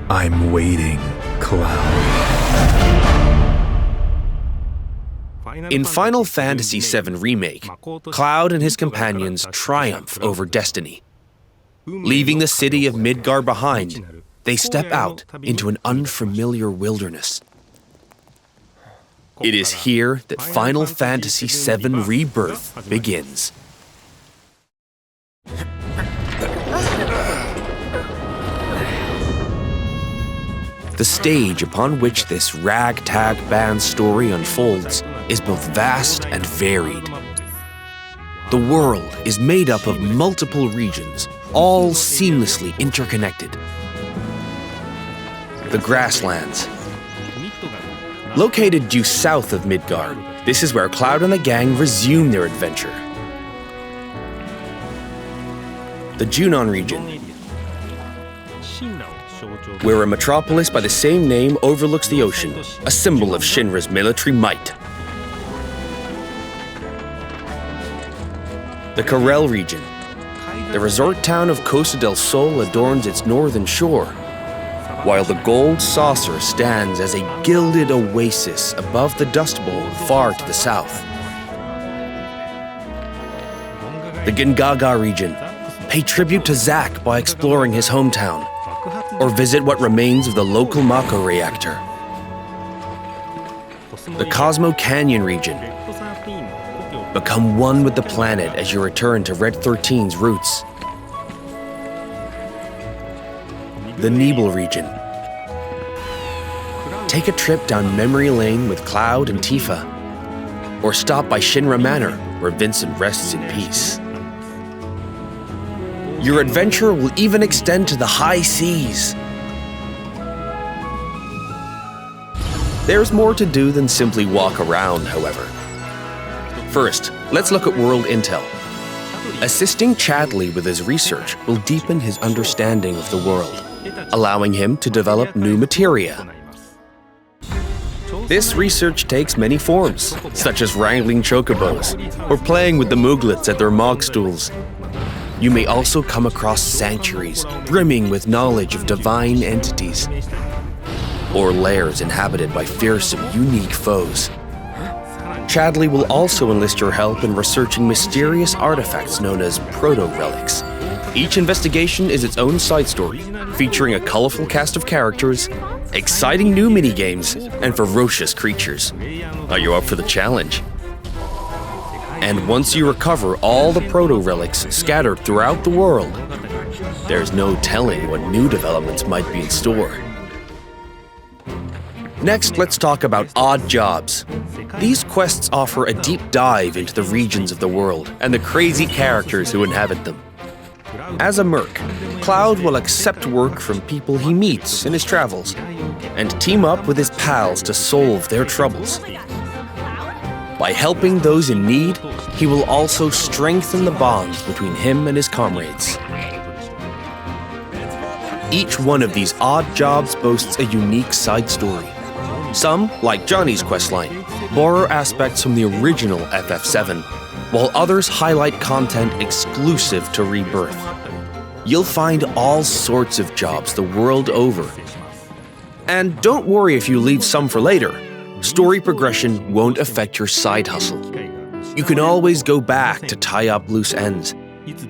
I'm waiting, Cloud. In Final Fantasy VII Remake, Cloud and his companions triumph over destiny. Leaving the city of Midgar behind, they step out into an unfamiliar wilderness. It is here that Final Fantasy VII Rebirth begins. The stage upon which this ragtag band story unfolds is both vast and varied. The world is made up of multiple regions, all seamlessly interconnected. The grasslands. Located due south of Midgar, this is where Cloud and the gang resume their adventure. The Junon region, where a metropolis by the same name overlooks the ocean, a symbol of Shinra's military might. The Corel region. The resort town of Costa del Sol adorns its northern shore, while the gold saucer stands as a gilded oasis above the Dust Bowl far to the south. The Gingaga region. Pay tribute to Zack by exploring his hometown, or visit what remains of the local Mako reactor. The Cosmo Canyon region. Become one with the planet as you return to Red 13's roots. The Nebel region. Take a trip down memory lane with Cloud and Tifa, or stop by Shinra Manor, where Vincent rests in peace. Your adventure will even extend to the high seas. There's more to do than simply walk around, however. First, let's look at world intel. Assisting Chadley with his research will deepen his understanding of the world, allowing him to develop new materia. This research takes many forms, such as wrangling chocobos, or playing with the Mooglets at their mog stools. You may also come across sanctuaries brimming with knowledge of divine entities, or lairs inhabited by fearsome, unique foes. Chadley will also enlist your help in researching mysterious artifacts known as proto-relics. Each investigation is its own side story, featuring a colorful cast of characters, exciting new minigames, and ferocious creatures. Are you up for the challenge? And once you recover all the proto-relics scattered throughout the world, there's no telling what new developments might be in store. Next, let's talk about odd jobs. These quests offer a deep dive into the regions of the world and the crazy characters who inhabit them. As a merc, Cloud will accept work from people he meets in his travels and team up with his pals to solve their troubles. By helping those in need, he will also strengthen the bonds between him and his comrades. Each one of these odd jobs boasts a unique side story. Some, like Johnny's questline, borrow aspects from the original FF7, while others highlight content exclusive to Rebirth. You'll find all sorts of jobs the world over. And don't worry if you leave some for later. Story progression won't affect your side hustle. You can always go back to tie up loose ends.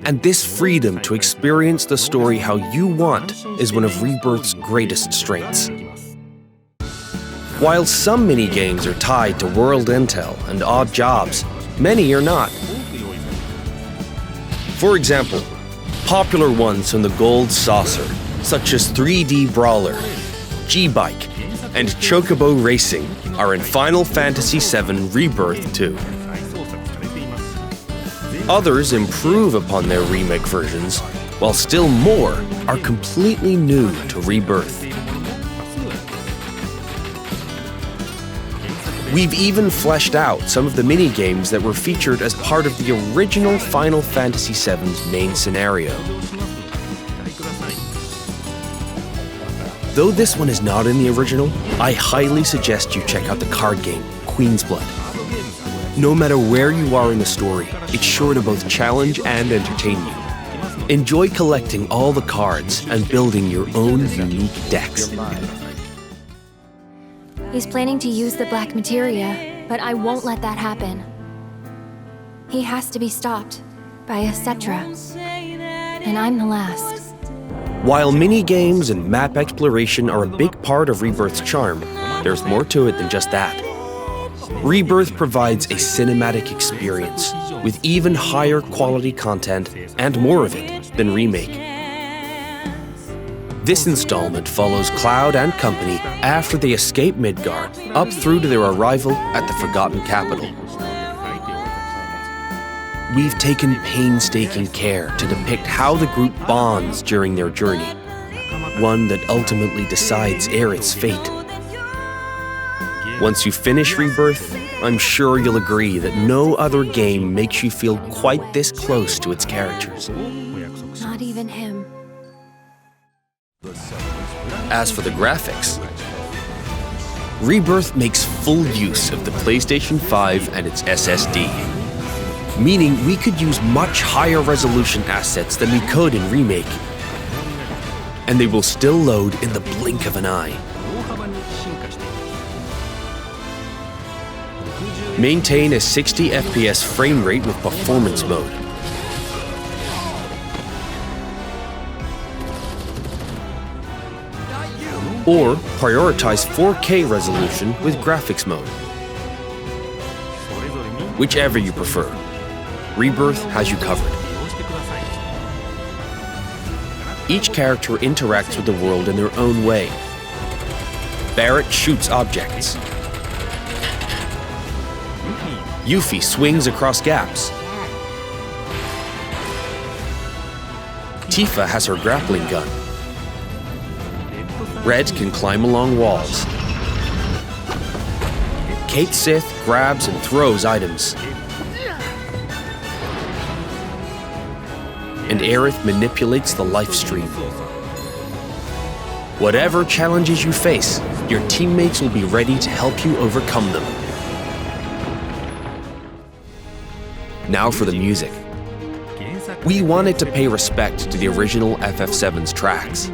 And this freedom to experience the story how you want is one of Rebirth's greatest strengths. While some minigames are tied to world intel and odd jobs, many are not. For example, popular ones from the Gold Saucer, such as 3D Brawler, G-Bike, and Chocobo Racing, are in Final Fantasy VII Rebirth 2. Others improve upon their remake versions, while still more are completely new to Rebirth. We've even fleshed out some of the mini-games that were featured as part of the original Final Fantasy VII's main scenario. Though this one is not in the original, I highly suggest you check out the card game, Queen's Blood. No matter where you are in the story, it's sure to both challenge and entertain you. Enjoy collecting all the cards and building your own unique decks. He's planning to use the black materia, but I won't let that happen. He has to be stopped by a Cetra, and I'm the last. While mini-games and map exploration are a big part of Rebirth's charm, there's more to it than just that. Rebirth provides a cinematic experience with even higher quality content and more of it than Remake. This installment follows Cloud and company after they escape Midgar up through to their arrival at the Forgotten Capital. We've taken painstaking care to depict how the group bonds during their journey, one that ultimately decides Aerith's fate. Once you finish Rebirth, I'm sure you'll agree that no other game makes you feel quite this close to its characters. Not even him. As for the graphics, Rebirth makes full use of the PlayStation 5 and its SSD, meaning we could use much higher resolution assets than we could in Remake, and they will still load in the blink of an eye. Maintain a 60 FPS frame rate with performance mode. Or prioritize 4K resolution with graphics mode. Whichever you prefer, Rebirth has you covered. Each character interacts with the world in their own way. Barrett shoots objects. Yuffie swings across gaps. Tifa has her grappling gun. Red can climb along walls. Kate Sith grabs and throws items. And Aerith manipulates the life stream. Whatever challenges you face, your teammates will be ready to help you overcome them. Now for the music. We wanted to pay respect to the original FF7's tracks,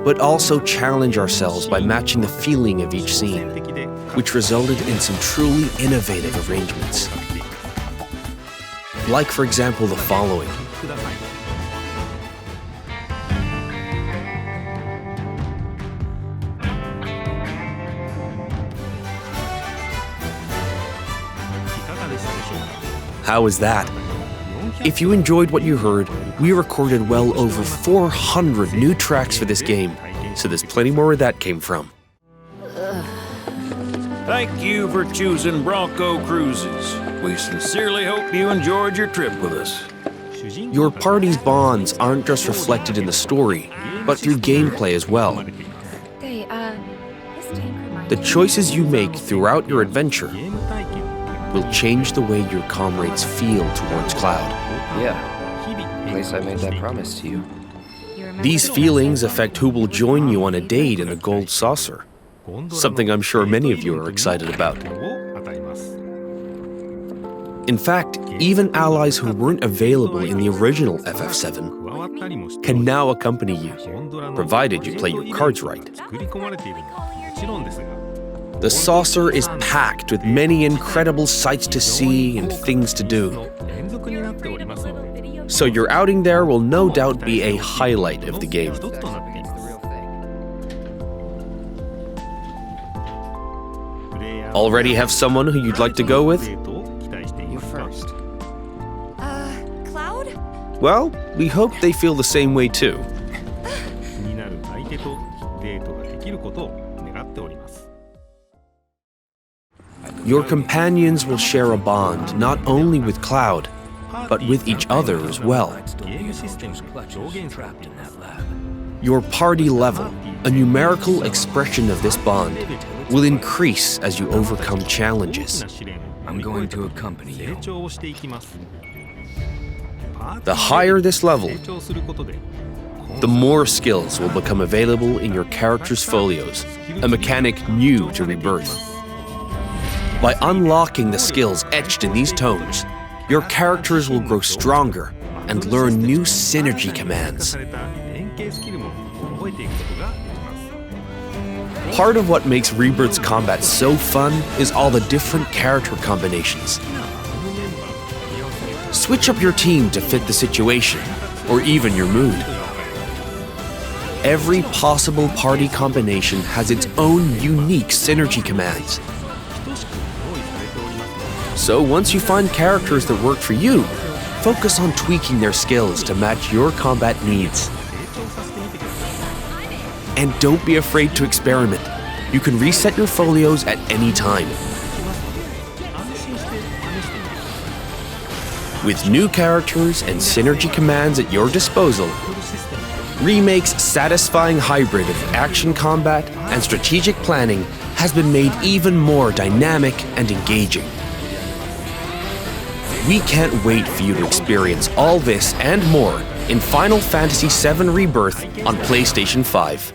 but also challenge ourselves by matching the feeling of each scene, which resulted in some truly innovative arrangements. Like, for example, the following. How was that? If you enjoyed what you heard, we recorded well over 400 new tracks for this game, so there's plenty more where that came from. Thank you for choosing Bronco Cruises. We sincerely hope you enjoyed your trip with us. Your party's bonds aren't just reflected in the story, but through gameplay as well. The choices you make throughout your adventure will change the way your comrades feel towards Cloud. Yeah, place I made that promise to you. These feelings affect who will join you on a date in a gold saucer, something I'm sure many of you are excited about. In fact, even allies who weren't available in the original FF7 can now accompany you, provided you play your cards right. The saucer is packed with many incredible sights to see and things to do. So your outing there will no doubt be a highlight of the game. Already have someone who you'd like to go with? You first. Cloud? Well, we hope they feel the same way too. Your companions will share a bond not only with Cloud, but with each other as well. Your party level, a numerical expression of this bond, will increase as you overcome challenges. I'm going to accompany you. The higher this level, the more skills will become available in your character's folios, a mechanic new to Rebirth. By unlocking the skills etched in these tones, your characters will grow stronger and learn new synergy commands. Part of what makes Rebirth's combat so fun is all the different character combinations. Switch up your team to fit the situation, or even your mood. Every possible party combination has its own unique synergy commands. So once you find characters that work for you, focus on tweaking their skills to match your combat needs. And don't be afraid to experiment. You can reset your folios at any time. With new characters and synergy commands at your disposal, Remake's satisfying hybrid of action combat and strategic planning has been made even more dynamic and engaging. We can't wait for you to experience all this and more in Final Fantasy VII Rebirth on PlayStation 5.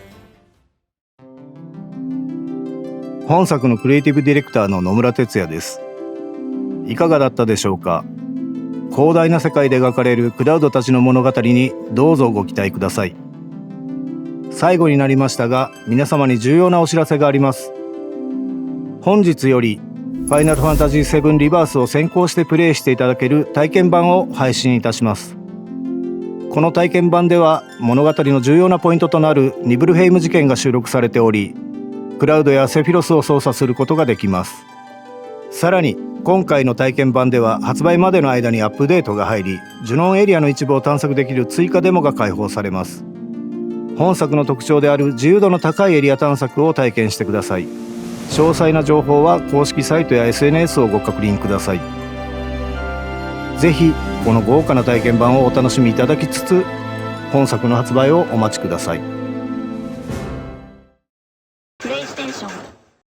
本作のクリエイティブディレクターの野村哲也です。いかがだったでしょうか。広大な世界で描かれるクラウドたちの物語にどうぞご期待ください。最後になりましたが、皆様に重要なお知らせがあります。本日よりファイナルファンタジーVIIリバースを先行してプレイしていただける体験版を配信いたします。この体験版では物語の重要なポイントとなるニブルヘイム事件が収録されており、クラウドやセフィロスを操作することができます。さらに今回の体験版では発売までの間にアップデートが入り、ジュノンエリアの一部を探索できる追加デモが開放されます。本作の特徴である自由度の高いエリア探索を体験してください。詳細な情報は公式サイトや SNS をご確認ください。ぜひこの豪華な体験版をお楽しみいただきつつ、本作の発売をお待ちください。